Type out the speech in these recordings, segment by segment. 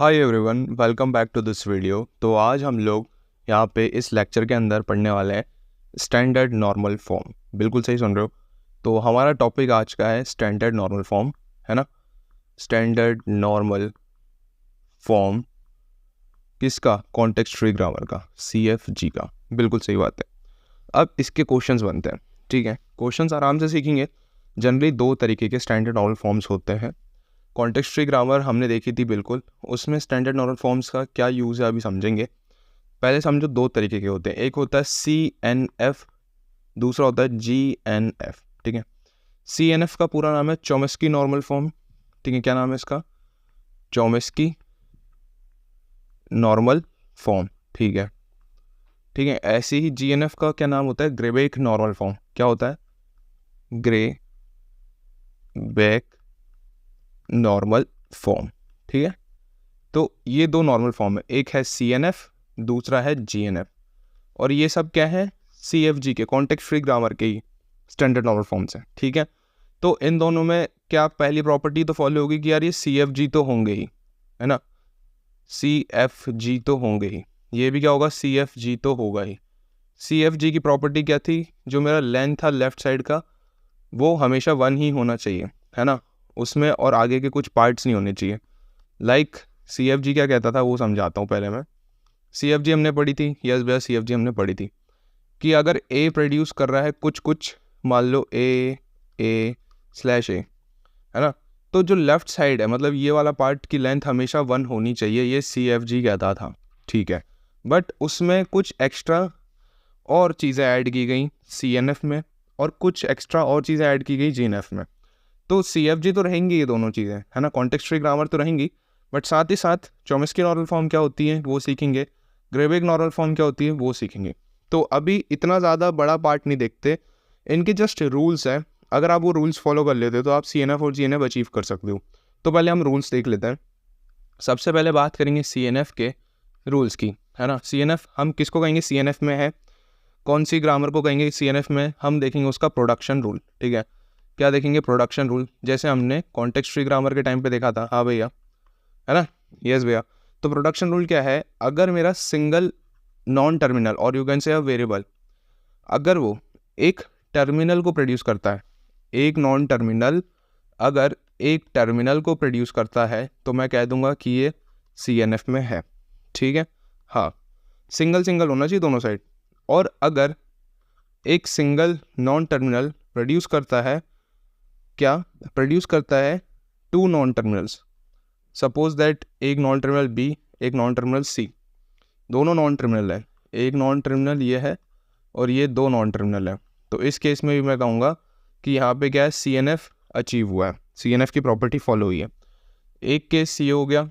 Hi everyone, welcome back to this video. तो आज हम लोग यहाँ पे इस लेक्चर के अंदर पढ़ने वाले हैं स्टैंडर्ड नॉर्मल फॉर्म। बिल्कुल सही सुन रहे हो। तो हमारा टॉपिक आज का है स्टैंडर्ड नॉर्मल फॉर्म, है ना। स्टैंडर्ड नॉर्मल फॉर्म किसका? कॉन्टेक्स्ट फ्री ग्रामर का, CFG का। बिल्कुल सही बात है। अब इसके क्वेश्चंस बनते हैं, ठीक है। क्वेश्चंस आराम से सीखेंगे। जनरली दो तरीके के स्टैंडर्ड नॉर्मल फॉर्म्स होते हैं। कॉन्टेक्स्ट फ्री ग्रामर हमने देखी थी, बिल्कुल। उसमें स्टैंडर्ड नॉर्मल फॉर्म्स का क्या यूज़ है अभी समझेंगे। पहले समझो, दो तरीके के होते हैं। एक होता है CNF, दूसरा होता है GNF, ठीक है। CNF का पूरा नाम है चोम्स्की नॉर्मल फॉर्म, ठीक है। क्या नाम है इसका? चोम्स्की नॉर्मल फॉर्म, ठीक है, ठीक है। ऐसे ही GNF का क्या नाम होता है? ग्रेबेक नॉर्मल फॉर्म। क्या होता है? ग्रेबेक नॉर्मल फॉर्म, ठीक है। तो ये दो नॉर्मल फॉर्म है, एक है CNF, दूसरा है GNF। और ये सब क्या है? CFG के, कॉन्टेक्स्ट फ्री ग्रामर के ही स्टैंडर्ड नॉर्मल फॉर्म्स हैं, ठीक है। तो इन दोनों में क्या पहली प्रॉपर्टी तो फॉलो होगी कि यार ये CFG तो होंगे ही, है ना। CFG तो होंगे ही। ये भी क्या होगा? CFG तो होगा ही। CFG की प्रॉपर्टी क्या थी? जो मेरा लेंथ था लेफ्ट साइड का, वो हमेशा 1 ही होना चाहिए, है ना। उसमें और आगे के कुछ पार्ट्स नहीं होने चाहिए। लाइक CFG क्या कहता था वो समझाता हूँ पहले मैं। CFG हमने पढ़ी थी, यस भैया, CFG हमने पढ़ी थी कि अगर A प्रोड्यूस कर रहा है कुछ, मान लो A/A, है ना। तो जो लेफ्ट साइड है, मतलब ये वाला पार्ट की लेंथ हमेशा 1 होनी चाहिए, ये CFG कहता था, ठीक है। बट उसमें कुछ एक्स्ट्रा और चीज़ें ऐड की गई CNF में, और कुछ एक्स्ट्रा और चीज़ें ऐड की गई GNF में। तो CFG तो रहेंगी ये दोनों चीज़ें, है ना। कॉन्टेक्स्ट फ्री ग्रामर तो रहेंगी, बट साथ ही साथ चोम्स्की नॉर्मल फॉर्म क्या होती है वो सीखेंगे, ग्रेबेक नॉर्मल फॉर्म क्या होती है वो सीखेंगे। तो अभी इतना ज़्यादा बड़ा पार्ट नहीं देखते, इनके जस्ट रूल्स हैं। अगर आप वो रूल्स फॉलो कर लेते हो तो आप CNF और GNF अचीव कर सकते हो। तो पहले हम रूल्स देख लेते हैं। सबसे पहले बात करेंगे CNF के रूल्स की, है ना। CNF हम किसको कहेंगे? CNF में है कौन सी ग्रामर को कहेंगे CNF में? हम देखेंगे उसका प्रोडक्शन रूल, ठीक है। क्या देखेंगे? प्रोडक्शन रूल, जैसे हमने कॉन्टेक्स्ट फ्री ग्रामर के टाइम पे देखा था। हाँ भैया, है ना, यस भैया। तो प्रोडक्शन रूल क्या है? अगर मेरा सिंगल नॉन टर्मिनल, और you can say a variable, अगर वो एक टर्मिनल को प्रोड्यूस करता है, एक नॉन टर्मिनल अगर एक टर्मिनल को प्रोड्यूस करता है, तो मैं कह दूंगा कि ये CNF में है, ठीक है। हाँ, सिंगल सिंगल होना चाहिए दोनों साइड। और अगर एक सिंगल नॉन टर्मिनल प्रोड्यूस करता है, क्या प्रोड्यूस करता है? 2 नॉन टर्मिनल्स। सपोज दैट एक नॉन टर्मिनल B, एक नॉन टर्मिनल C, दोनों नॉन टर्मिनल है। एक नॉन टर्मिनल ये है और ये 2 नॉन टर्मिनल है। तो इस केस में भी मैं कहूँगा कि यहाँ पे क्या है? CNF अचीव हुआ है, CNF की प्रॉपर्टी फॉलो हुई है। एक केस ये हो गया,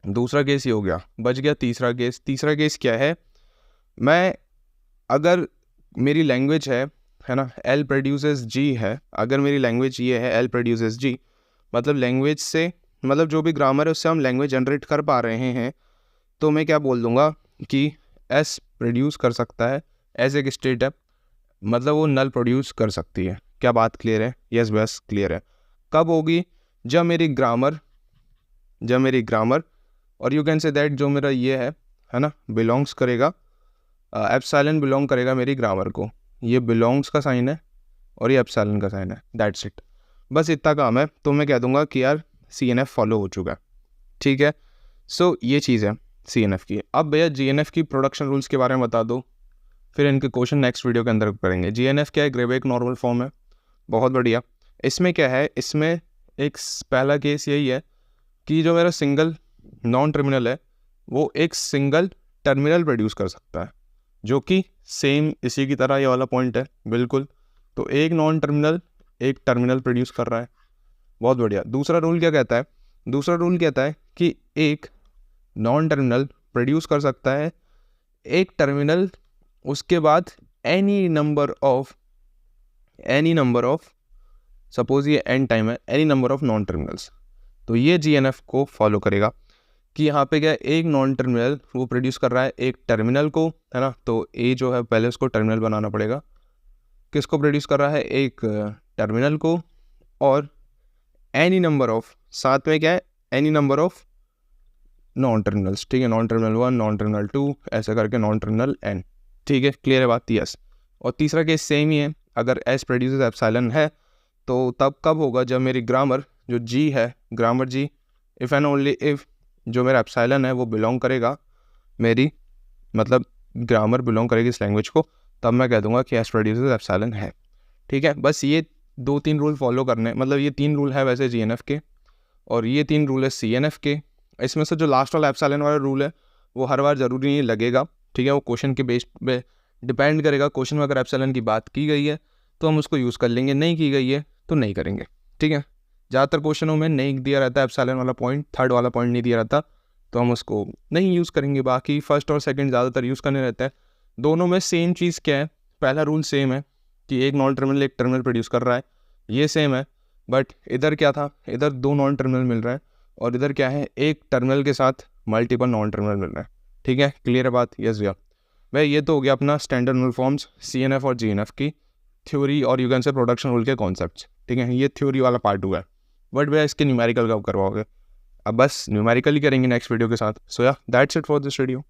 दूसरा केस ये हो गया, बच गया तीसरा केस। तीसरा केस क्या है? मैं अगर मेरी लैंग्वेज है ना, L प्रोड्यूसेस G है। अगर मेरी लैंग्वेज ये है L प्रोड्यूसेस G, मतलब लैंग्वेज से, मतलब जो भी ग्रामर है उससे हम लैंग्वेज जनरेट कर पा रहे हैं, तो मैं क्या बोल दूंगा कि S प्रोड्यूस कर सकता है। एज एक स्टेट है, मतलब वो नल प्रोड्यूस कर सकती है। क्या बात क्लियर है? यस बस क्लियर है। कब होगी? जब मेरी ग्रामर और यू कैन से दैट जो मेरा ये है ना, बिलोंग्स करेगा, एप्सिलॉन बिलोंग करेगा मेरी ग्रामर को। ये बिलोंग्स का साइन है और ये एप्सिलॉन का साइन है, दैट्स इट। बस इतना काम है। तो मैं कह दूंगा कि यार CNF फॉलो हो चुका है, ठीक है। सो ये चीज़ है CNF की। अब भैया GNF की प्रोडक्शन रूल्स के बारे में बता दो, फिर इनके क्वेश्चन नेक्स्ट वीडियो के अंदर करेंगे। GNF क्या है? ग्रेबेक नॉर्मल फॉर्म है। बहुत बढ़िया। इसमें क्या है? इसमें एक पहला केस यही है कि जो मेरा सिंगल नॉन टर्मिनल है वो एक सिंगल टर्मिनल प्रोड्यूस कर सकता है, जो कि सेम इसी की तरह ये वाला पॉइंट है, बिल्कुल। तो एक नॉन टर्मिनल एक टर्मिनल प्रोड्यूस कर रहा है। बहुत बढ़िया। दूसरा रूल क्या कहता है? दूसरा रूल कहता है कि एक नॉन टर्मिनल प्रोड्यूस कर सकता है एक टर्मिनल, उसके बाद एनी नंबर ऑफ सपोज ये n टाइम है, any number of non terminals. तो ये GNF को फॉलो करेगा कि यहाँ पे क्या, एक नॉन टर्मिनल वो प्रोड्यूस कर रहा है एक टर्मिनल को, है ना। तो A जो है पहले उसको टर्मिनल बनाना पड़ेगा। किसको प्रोड्यूस कर रहा है? एक टर्मिनल को, और एनी नंबर ऑफ, साथ में क्या है? Any number of non terminals, ठीक है, नॉन टर्मिनल 1, नॉन टर्मिनल 2, ऐसे करके नॉन टर्मिनल n, ठीक है, क्लियर है बात, यस। और तीसरा केस सेम ही है, अगर s प्रोड्यूसेस एप्सिलॉन है तो तब कब होगा, जब मेरी ग्रामर जो g है, grammar g if and only if जो मेरा एप्सिलॉन है वो बिलोंग करेगा मेरी, मतलब ग्रामर बिलोंग करेगी इस लैंग्वेज को, तब मैं कह दूंगा कि s प्रोड्यूसेस एप्सिलॉन है, ठीक है। बस ये 2-3 रूल फॉलो करने, मतलब ये 3 रूल है वैसे GNF के, और ये 3 रूल है CNF के। इसमें से जो लास्ट वाला एप्सिलॉन वाला रूल है वो हर बार ज़रूरी नहीं लगेगा, ठीक है, वो क्वेश्चन के बेस पे डिपेंड करेगा। क्वेश्चन में अगर एप्सिलॉन की बात की गई है तो हम उसको यूज़ कर लेंगे, नहीं की गई है तो नहीं करेंगे, ठीक है। ज़्यादातर क्वेश्चनों में नहीं दिया रहता है एप्सिलॉन वाला पॉइंट, थर्ड वाला पॉइंट नहीं दिया रहता, तो हम उसको नहीं यूज़ करेंगे। बाकी फर्स्ट और सेकंड ज़्यादातर यूज़ करने रहता है। दोनों में सेम चीज़ क्या है, पहला रूल सेम है कि एक नॉन टर्मिनल एक टर्मिनल प्रोड्यूस कर रहा है, ये सेम है। बट इधर क्या था, इधर 2 नॉन टर्मिनल मिल रहा है, और इधर क्या है, एक टर्मिनल के साथ मल्टीपल नॉन टर्मिनल मिल रहा है, ठीक है, क्लियर है बात, यस भैया। भाई ये तो हो गया अपना स्टैंडर्ड रूल फॉर्म्स CNF और GNF की थ्योरी, और you can say production rule के कॉन्सेप्ट्स, ठीक है, ये थ्योरी वाला पार्ट हुआ है। बट भैया इसके न्यूमेरिकल कब करवाओगे, अब बस न्यूमेरिकल ही करेंगे नेक्स्ट वीडियो के साथ। सो या that's it for this video.